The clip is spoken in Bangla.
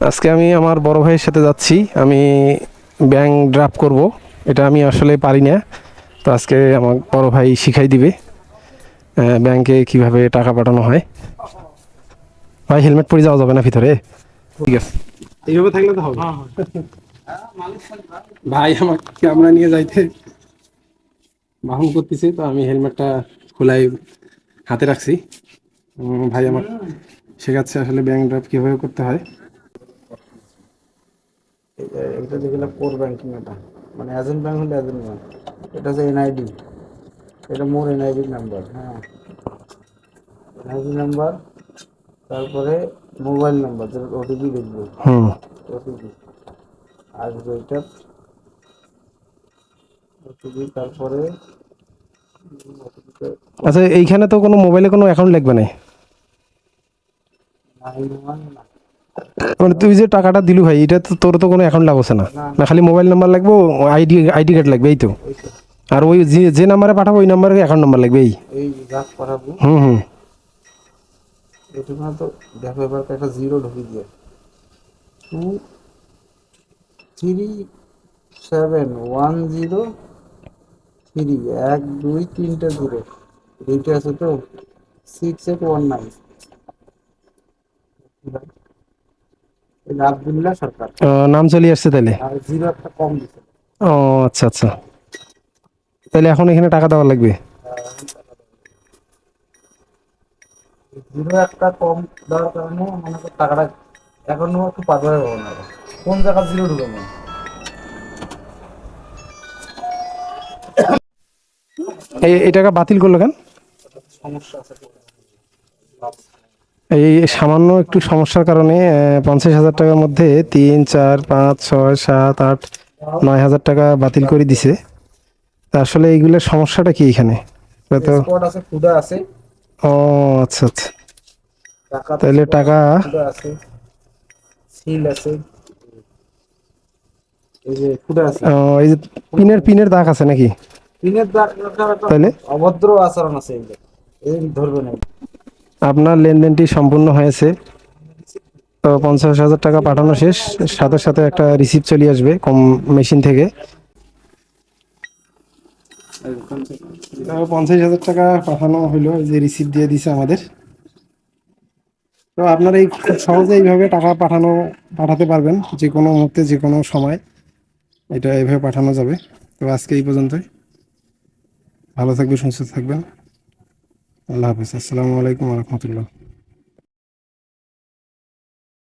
আজকে আমি আমার বড় ভাইয়ের সাথে যাচ্ছি। আমি ব্যাংক ড্রাফট করব। এটা আমি আসলে পারি না। তো আজকে আমার বড় ভাই শিখাই দিবে ব্যাংকে কিভাবে টাকা পাঠানো হয়। ভাই হেলমেট পরে যাওয়া যাবে না ভিতরে? ঠিক আছে, এইভাবে থাকলে তো হবে। ভাই আমার ক্যামেরা নিয়ে যাইতে বাহন করতেছে, তো আমি হেলমেটটা খোলাই হাতে রাখছি। ভাই আমার শেখাচ্ছে আসলে ব্যাংক ড্রাফট কিভাবে করতে হয়। এটা যেগুলো কোর ব্যাংকিং, এটা মানে এজেন্ট ব্যাংক হলে এজেন্ট ব্যাংক। এটা হচ্ছে এনআইডি, এটা মোর এনআইডি নাম্বার। হ্যাঁ, এনআইডি নাম্বার, তারপরে মোবাইল নাম্বার, যেটা ওটিপি লিখবো, হুম। ওটিপি আসবে, এটা ওটিপি। তারপরে ওটিপিতে আচ্ছা, এইখানে তো কোনো মোবাইলে কোনো অ্যাকাউন্ট লাগবে না। 91 না, মানে তুই যে টাকাটা দিলু ভাই, এটা তো তোর তো কোনো অ্যাকাউন্ট লাগছে না। না না না, খালি মোবাইল নাম্বার লাগবে, আইডি আইডি কার্ড লাগবে, এই তো। এই তো, আর ওই যে যে নাম্বারে পাঠাবো ওই নাম্বারে অ্যাকাউন্ট নাম্বার লাগবে, এই। এই রাত করাবো। হুম হুম। এটুকু না তো, দেখো এবার একটা জিরো ঢুকিয়ে দিয়ে 23710 3, 1 2 3টা জিরো, এইটা আছে তো 6819। এই আব্দুল্লাহ সরকার। নাম চলে আসছে তাইলে? আর জিরো একটা কম দিছে। ও, আচ্ছা আচ্ছা। তাহলে এখন এখানে টাকা দেওয়া লাগবে? জিরো একটা কম দেওয়ার কারণে মনে কর টাকাটা এখনো একটু পাগল হবো না। কোন জায়গা জিরো ঢুকাবো? এই টাকা বাতিল করলো কেন? সমস্যা আছে। এই সামান্য একটু সমস্যার কারণে 50,000 টাকার মধ্যে 3 4 5 6 7 8 9 হাজার টাকা বাতিল করে দিছে। তা আসলে এইগুলোর সমস্যাটা কি এখানে? এটা তো। স্পট আছে, ক্ষুদা আছে, ও, আচ্ছা আচ্ছা। টাকা তাহলে স্পট টাকা। আছে, ক্ষুদা আছে, সিল আছে, এই যে ক্ষুদা আছে। এই যে পিনের পিনের দাগ আছে নাকি? পিনের দাগ রাখার একটা তাহলে অভদ্র আচরণ আছে, এই যে এই ধরবে না। আপনার লেনদেনটি সম্পূর্ণ হয়েছে। তো 50,000 টাকা পাঠানো শেষ। সাথে সাথে একটা রিসিপ্ট চলে আসবে কম মেশিন থেকে। 50,000 টাকা পাঠানো হলো, যে রিসিপ্ট দিয়ে দিছে আমাদের। তো আপনারা এই খুব সহজে এইভাবে টাকা পাঠাতে পারবেন, যে কোনো মুহূর্তে যে কোনো সময় এটা এইভাবে পাঠানো যাবে। তো আজকে এই পর্যন্তই। ভালো থাকবেন, সুস্থ থাকবেন। আল্লাহ হাফিজ। আসসালামু আলাইকুম রহমতুল্লাহ।